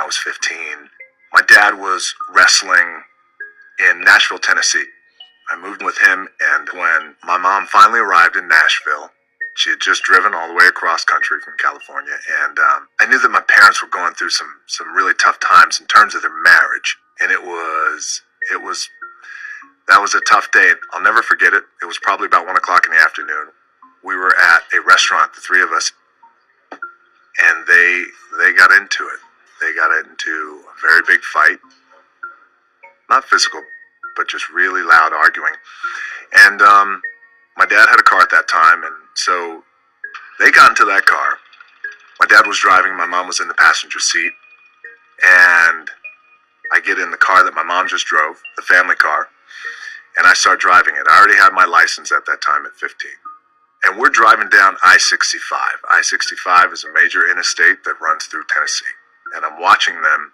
I was 15. My dad was wrestling in Nashville, Tennessee. I moved with him, and when my mom finally arrived in Nashville, she had just driven all the way across country from California, and I knew that my parents were going through some really tough times in terms of their marriage, and that was a tough day. I'll never forget it. It was probably about 1 o'clock in the afternoon. We were at a restaurant, the three of us, and they got into it. They got into a very big fight. Not physical, but just really loud arguing. And my dad had a car at that time, and so they got into that car. My dad was driving, my mom was in the passenger seat, and I get in the car that my mom just drove, the family car, and I start driving it. I already had my license at that time at 15. And we're driving down I-65. I-65 is a major interstate that runs through Tennessee. And I'm watching them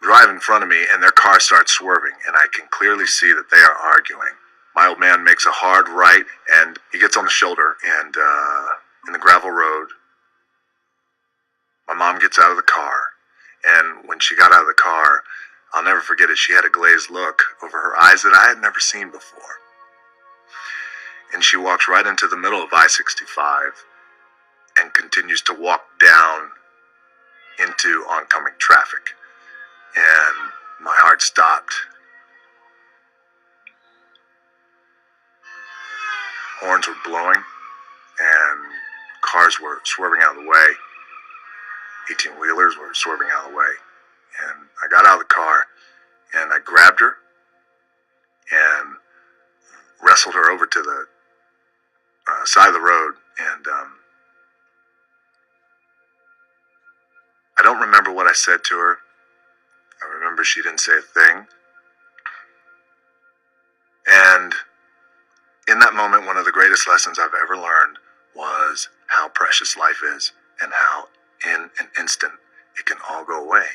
drive in front of me, and their car starts swerving, and I can clearly see that they are arguing. My old man makes a hard right, and he gets on the shoulder, and in the gravel road, my mom gets out of the car, and when she got out of the car, I'll never forget it, she had a glazed look over her eyes that I had never seen before. And she walks right into the middle of I-65 and continues to walk down into oncoming traffic. And my heart stopped. Horns were blowing, and cars were swerving out of the way. 18-wheelers were swerving out of the way. And I got out of the car, and I grabbed her and wrestled her over to the side of the road, and I don't remember what I said to her. I remember she didn't say a thing. And in that moment, one of the greatest lessons I've ever learned was how precious life is and how in an instant it can all go away.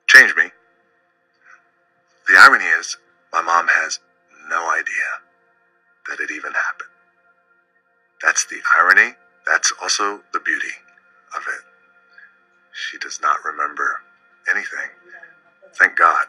Changed me. The irony is, my mom has no idea that it even happened. That's the irony. That's also the beauty of it. She does not remember anything. Thank God.